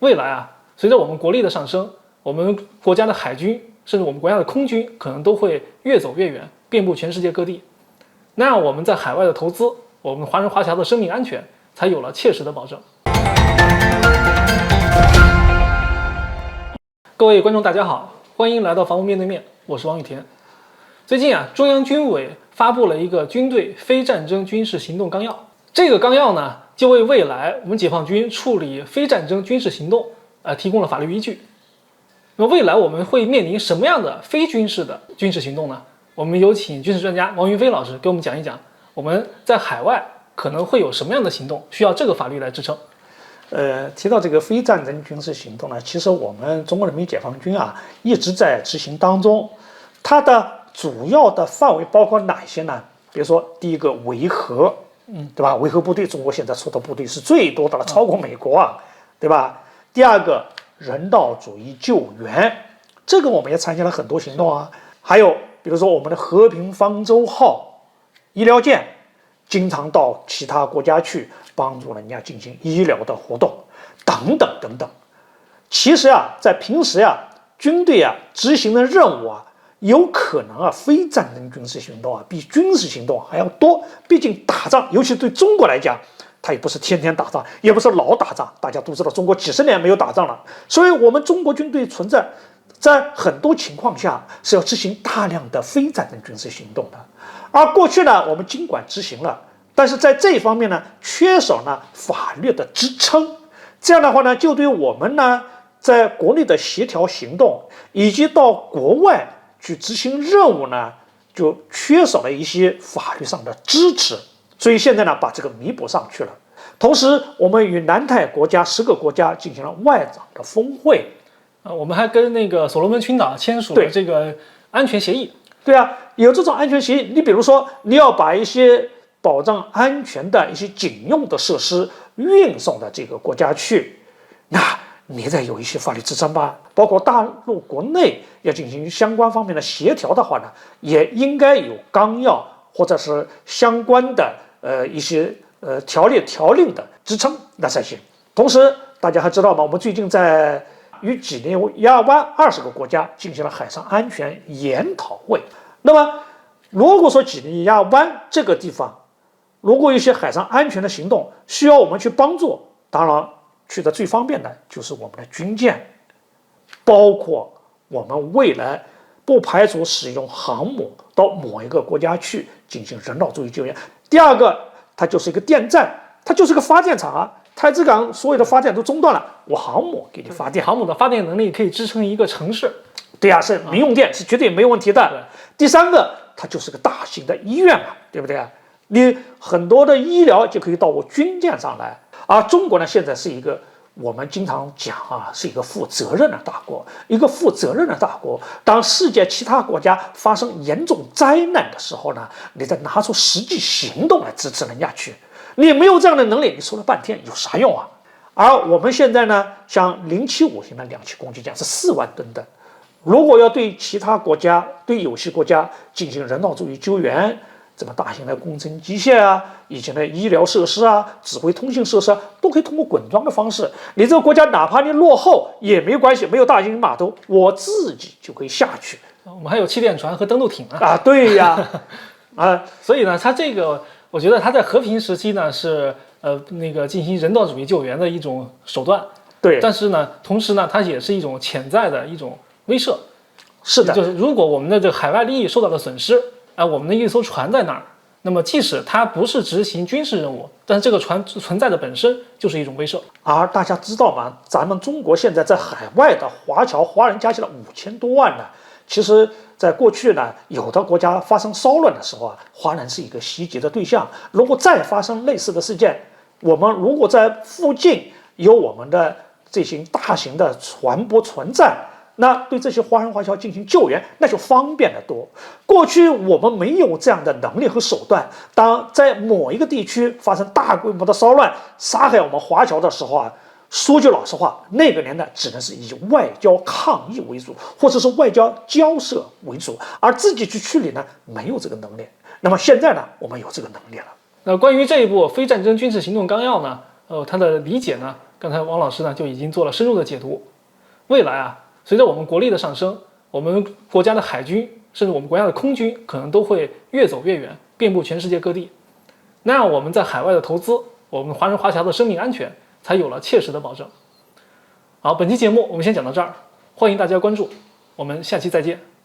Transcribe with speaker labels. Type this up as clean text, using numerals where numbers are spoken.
Speaker 1: 未来啊，随着我们国力的上升，我们国家的海军甚至我们国家的空军可能都会越走越远，遍布全世界各地。那样我们在海外的投资，我们华人华侨的生命安全才有了切实的保证。各位观众大家好，欢迎来到房屋面对面，我是王宇田。最近啊，中央军委发布了一个军队非战争军事行动纲要，这个纲要呢，就为未来我们解放军处理非战争军事行动提供了法律依据。那么未来我们会面临什么样的非军事的军事行动呢？我们有请军事专家王云飞老师给我们讲一讲，我们在海外可能会有什么样的行动需要这个法律来支撑。
Speaker 2: 提到这个非战争军事行动呢，其实我们中国人民解放军啊一直在执行当中。它的主要的范围包括哪些呢？比如说，第一个维和，对吧？维和部队，中国现在出的部队是最多的了，超过美国啊，对吧？第二个，人道主义救援，这个我们也参加了很多行动啊。还有，比如说我们的和平方舟号医疗舰，经常到其他国家去帮助人家进行医疗的活动，等等等等。其实啊，在平时啊，军队啊执行的任务啊，有可能啊，非战争军事行动啊，比军事行动还要多。毕竟打仗，尤其对中国来讲，它也不是天天打仗，也不是老打仗。大家都知道，中国几十年没有打仗了，所以我们中国军队存在，在很多情况下是要执行大量的非战争军事行动的。而过去呢，我们尽管执行了，但是在这一方面呢，缺少呢法律的支撑。这样的话呢，就对我们呢，在国内的协调行动，以及到国外去执行任务呢，就缺少了一些法律上的支持，所以现在呢，把这个弥补上去了。同时，我们与南太国家10个国家进行了外长的峰会，
Speaker 1: 我们还跟那个所罗门群岛签署了这个安全协议。
Speaker 2: 对啊，有这种安全协议，你比如说，你要把一些保障安全的一些警用的设施运送到这个国家去，那你得有一些法律支撑吧，包括大陆国内要进行相关方面的协调的话呢，也应该有纲要或者是相关的一些条例条令的支撑，那才行。同时，大家还知道吗？我们最近在与几内亚湾20个国家进行了海上安全研讨会。那么，如果说几内亚湾这个地方，如果有一些海上安全的行动需要我们去帮助，当然去的最方便的就是我们的军舰，包括我们未来不排除使用航母到某一个国家去进行人道主义救援。第二个，它就是一个电站，它就是个发电厂啊。太子港所有的发电都中断了，我航母给你发电，
Speaker 1: 航母的发电能力可以支撑一个城市。
Speaker 2: 对啊，是民用电，是绝对没有问题的。第三个，它就是个大型的医院嘛，对不对啊？你很多的医疗就可以到我军舰上来。而中国呢，现在是一个我们经常讲啊，是一个负责任的大国，一个负责任的大国。当世界其他国家发生严重灾难的时候呢，你再拿出实际行动来支持人家去。你没有这样的能力，你说了半天有啥用啊？而我们现在呢，像075型的两栖攻击舰是4万吨的，如果要对其他国家、对有些国家进行人道主义救援，这么大型的工程机械啊，以前的医疗设施啊、指挥通信设施啊，都可以通过滚装的方式。你这个国家哪怕你落后也没关系，没有大型码头，我自己就可以下去。
Speaker 1: 我们还有气垫船和登陆艇
Speaker 2: 啊，对呀，
Speaker 1: 所以呢，它这个我觉得它在和平时期呢是那个进行人道主义救援的一种手段。
Speaker 2: 对，
Speaker 1: 但是呢，同时呢，它也是一种潜在的一种威慑。
Speaker 2: 是的，
Speaker 1: 就是如果我们的这个海外利益受到了损失，我们的一艘船在那儿，那么即使它不是执行军事任务，但是这个船存在的本身就是一种威慑。
Speaker 2: 而大家知道吗？咱们中国现在在海外的华人加起来5000多万呢。其实，在过去呢，有的国家发生骚乱的时候啊，华人是一个袭击的对象。如果再发生类似的事件，我们如果在附近有我们的这些大型的船舶存在，那对这些华人华侨进行救援，那就方便得多。过去我们没有这样的能力和手段，当在某一个地区发生大规模的骚乱，杀害我们华侨的时候啊，说句老实话，那个年代只能是以外交抗议为主，或者是外交交涉为主，而自己去处理呢，没有这个能力。那么现在呢，我们有这个能力了。
Speaker 1: 那关于这一部非战争军事行动纲要呢，它的理解呢，刚才王老师呢就已经做了深入的解读。未来啊，随着我们国力的上升，我们国家的海军甚至我们国家的空军可能都会越走越远，遍布全世界各地。那样我们在海外的投资，我们华人华侨的生命安全才有了切实的保证。好，本期节目我们先讲到这儿，欢迎大家关注，我们下期再见。